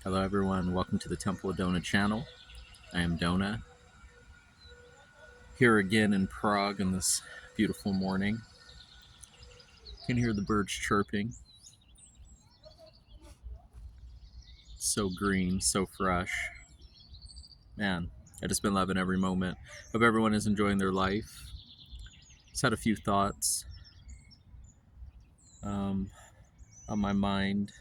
Hello everyone, welcome to the Temple of Dona channel. I am Dona, here again in Prague on this beautiful morning. You can hear the birds chirping. It's so green, so fresh. Man, I've just been loving every moment. Hope everyone is enjoying their life. Just had a few thoughts on my mind.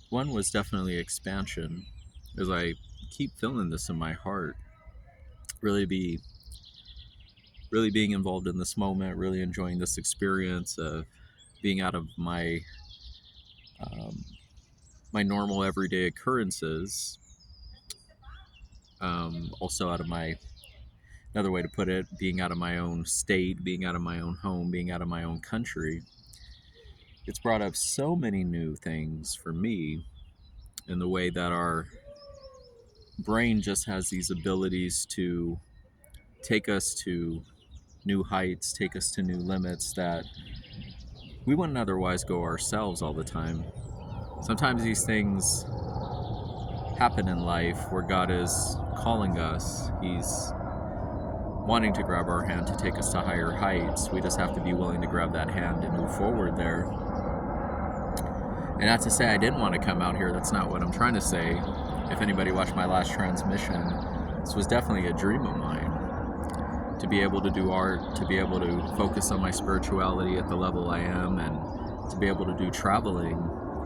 One was definitely expansion, as I keep feeling this in my heart. Really being involved in this moment, really enjoying this experience of being out of um, my normal everyday occurrences. Also out of another way to put it, being out of my own state, being out of my own home, being out of my own country. It's brought up so many new things for me in the way that our brain just has these abilities to take us to new heights, take us to new limits that we wouldn't otherwise go ourselves all the time. Sometimes these things happen in life where God is calling us. He's wanting to grab our hand to take us to higher heights. We just have to be willing to grab that hand and move forward there. And not to say I didn't want to come out here, that's not what I'm trying to say. If anybody watched my last transmission, this was definitely a dream of mine. To be able to do art, to be able to focus on my spirituality at the level I am, and to be able to do traveling.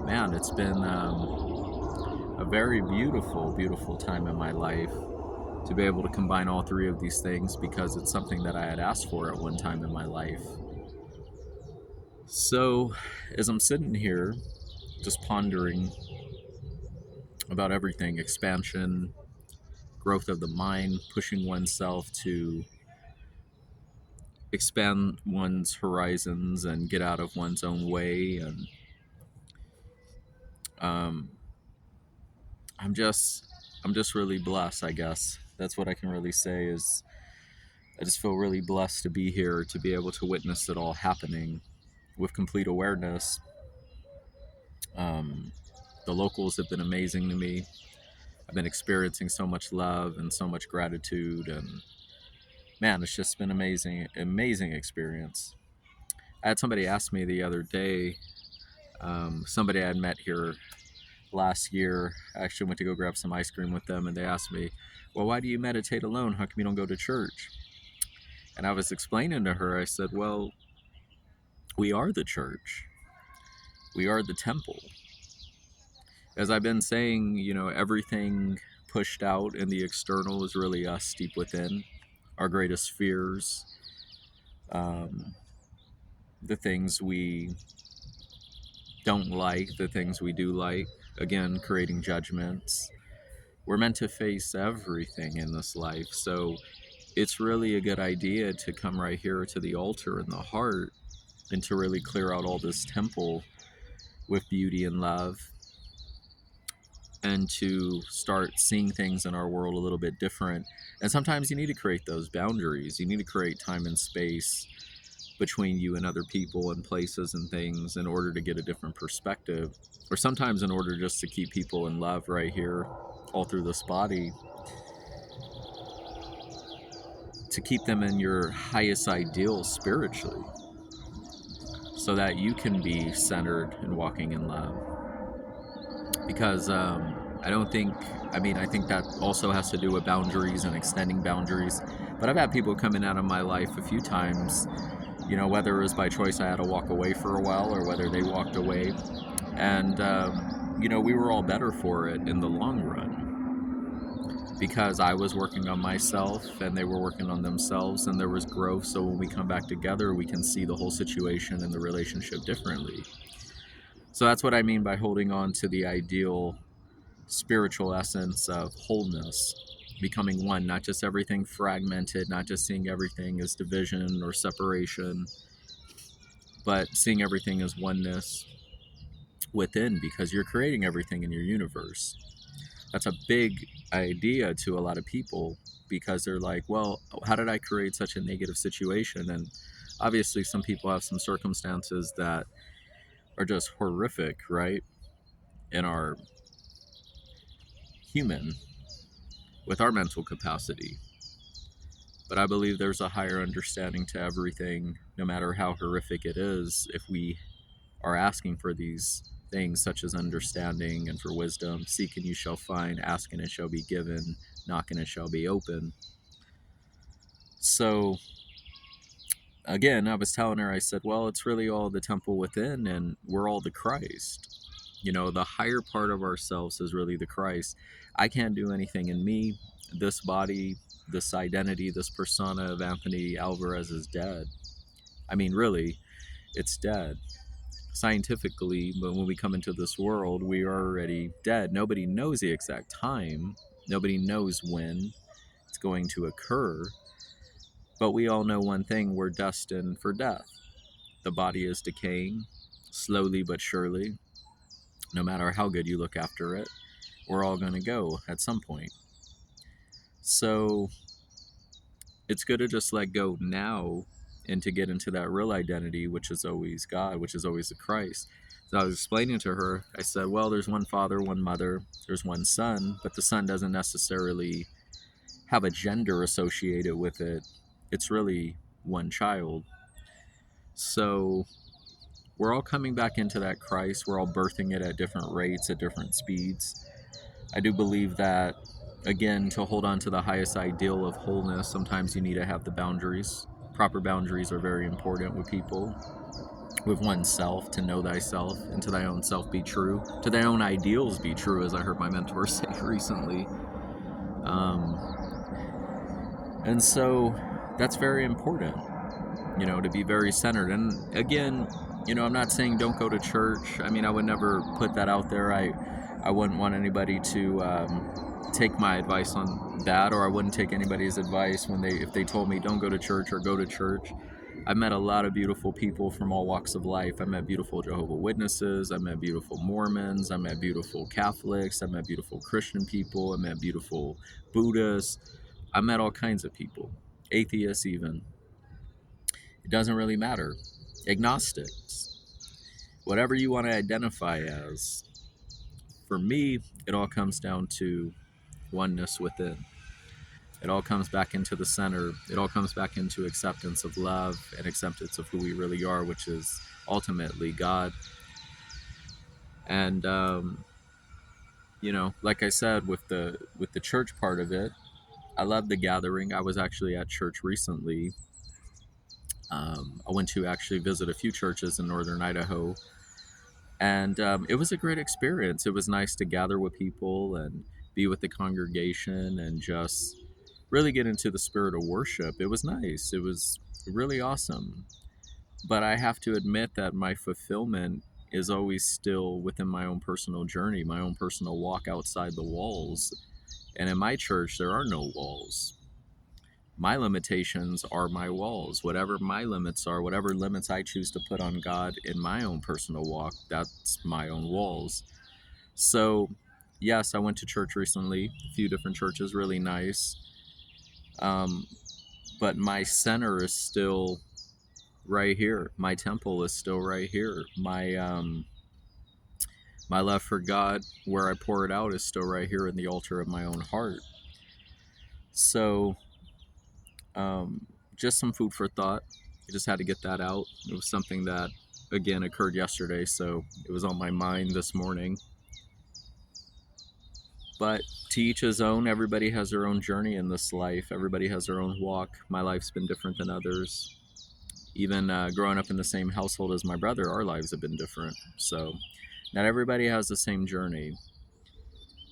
Man, it's been a very beautiful, beautiful time in my life to be able to combine all three of these things, because it's something that I had asked for at one time in my life. So, as I'm sitting here just pondering about everything, expansion, growth of the mind, pushing oneself to expand one's horizons and get out of one's own way, and um, I'm just really blessed, I guess. That's what I can really say. Is I just feel really blessed to be here, to be able to witness it all happening with complete awareness. Um, the locals have been amazing to me. I've been experiencing so much love and so much gratitude, and man, it's just been amazing, amazing experience. I had somebody ask me the other day, somebody I had met here last year. I actually went to go grab some ice cream with them, and they asked me, well, why do you meditate alone? How come you don't go to church? And I was explaining to her, I said, well, we are the church. We are the temple. As I've been saying, everything pushed out in the external is really us deep within. Our greatest fears, um, the things we don't like, the things we do like, again, creating judgments. We're meant to face everything in this life. So it's really a good idea to come right here to the altar in the heart and to really clear out all this temple with beauty and love, and to start seeing things in our world a little bit different. And sometimes you need to create those boundaries. You need to create time and space between you and other people and places and things in order to get a different perspective, or sometimes in order just to keep people in love right here all through this body, to keep them in your highest ideal spiritually, so that you can be centered and walking in love. Because I don't think, I think that also has to do with boundaries and extending boundaries. But I've had people coming out of my life a few times, whether it was by choice I had to walk away for a while, or whether they walked away. And, we were all better for it in the long run, because I was working on myself and they were working on themselves, and there was growth. So when we come back together, we can see the whole situation and the relationship differently. So that's what I mean by holding on to the ideal spiritual essence of wholeness, becoming one, not just everything fragmented, not just seeing everything as division or separation, but seeing everything as oneness within, because you're creating everything in your universe. That's a big idea to a lot of people, because they're like, well, how did I create such a negative situation? And obviously some people have some circumstances that are just horrific, right, in our human with our mental capacity. But I believe there's a higher understanding to everything, no matter how horrific it is, if we are asking for these things such as understanding and for wisdom. Seek and you shall find, ask and it shall be given, knock and it shall be open. So again, I was telling her, I said, well, it's really all the temple within, and we're all the Christ. You know, the higher part of ourselves is really the Christ. I can't do anything in me. This body, this identity, this persona of Anthony Alvarez is dead. I mean, really, it's dead. Scientifically, but when we come into this world, we are already dead. Nobody knows the exact time. Nobody knows when it's going to occur. But we all know one thing: we're destined for death. The body is decaying, slowly but surely. No matter how good you look after it, we're all going to go at some point. So it's good to just let go now and to get into that real identity, which is always God, which is always the Christ. So I was explaining to her, I said, well, there's one father, one mother, there's one son, but the son doesn't necessarily have a gender associated with it. It's really one child. So we're all coming back into that Christ. We're all birthing it at different rates, at different speeds. I do believe that, again, to hold on to the highest ideal of wholeness, sometimes you need to have the boundaries. Proper boundaries are very important with people, with oneself, to know thyself, and to thy own self be true, to thy own ideals be true, as I heard my mentor say recently. And so that's very important, you know, to be very centered. And again, you know, I'm not saying don't go to church. I mean, I would never put that out there. I wouldn't want anybody to take my advice on that, or I wouldn't take anybody's advice when if they told me don't go to church or go to church. I've met a lot of beautiful people from all walks of life. I met beautiful Jehovah's Witnesses. I met beautiful Mormons. I met beautiful Catholics. I met beautiful Christian people. I met beautiful Buddhists. I met all kinds of people, atheists even. It doesn't really matter. Agnostics, whatever you want to identify as. For me, it all comes down to oneness within. It all comes back into the center. It all comes back into acceptance of love and acceptance of who we really are, which is ultimately God. And you know, like I said, with the church part of it, I love the gathering. I was actually at church recently. I went to actually visit a few churches in northern Idaho, and it was a great experience. It was nice to gather with people and be with the congregation and just really get into the spirit of worship. It was nice. It was really awesome. But I have to admit that my fulfillment is always still within my own personal journey, my own personal walk outside the walls. And in my church, there are no walls. My limitations are my walls. Whatever my limits are, whatever limits I choose to put on God in my own personal walk, that's my own walls. So, yes, I went to church recently, a few different churches, really nice. But my center is still right here. My temple is still right here. My love for God, where I pour it out, is still right here in the altar of my own heart. So, just some food for thought. I just had to get that out. It was something that, again, occurred yesterday, so it was on my mind this morning. But to each his own. Everybody has their own journey in this life. Everybody has their own walk. My life's been different than others. Even growing up in the same household as my brother, our lives have been different. So not everybody has the same journey,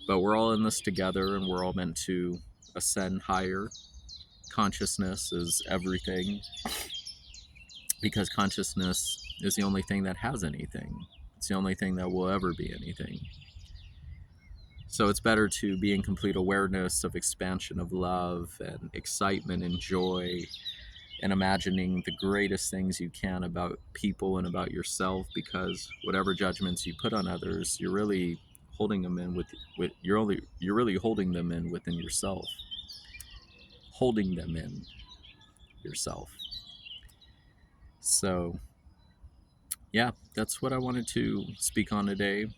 but we're all in this together, and we're all meant to ascend higher. Consciousness is everything, because consciousness is the only thing that has anything. It's the only thing that will ever be anything. So it's better to be in complete awareness of expansion of love and excitement and joy, and imagining the greatest things you can about people and about yourself, because whatever judgments you put on others, you're really holding them in with you're really holding them in within yourself. Holding them in yourself. So yeah, that's what I wanted to speak on today.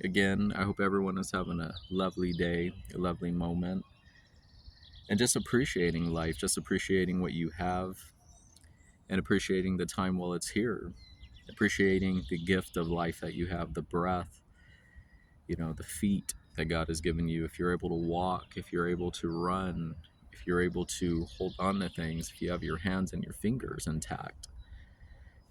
again, I hope everyone is having a lovely day, a lovely moment, and just appreciating life, just appreciating what you have, and appreciating the time while it's here, appreciating the gift of life that you have, the breath, the feet that God has given you. If you're able to walk, if you're able to run, if you're able to hold on to things, if you have your hands and your fingers intact,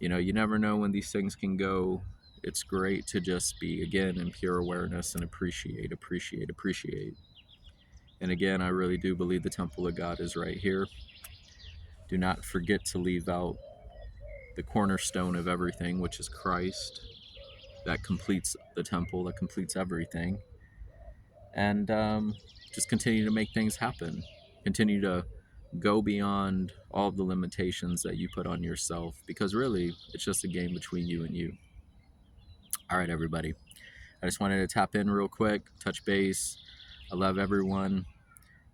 you never know when these things can go. It's great to just be, again, in pure awareness and appreciate. And again, I really do believe the temple of God is right here. Do not forget to leave out the cornerstone of everything, which is Christ. That completes the temple, that completes everything. And just continue to make things happen. Continue to go beyond all of the limitations that you put on yourself, because really, it's just a game between you and you. All right, everybody. I just wanted to tap in real quick, touch base. I love everyone.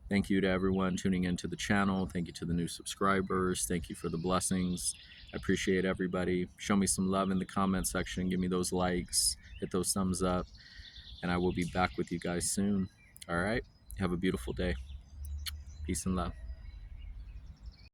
Thank you to everyone tuning into the channel. Thank you to the new subscribers. Thank you for the blessings. I appreciate everybody. Show me some love in the comment section. Give me those likes. Hit those thumbs up. And I will be back with you guys soon. All right. Have a beautiful day. Peace and love.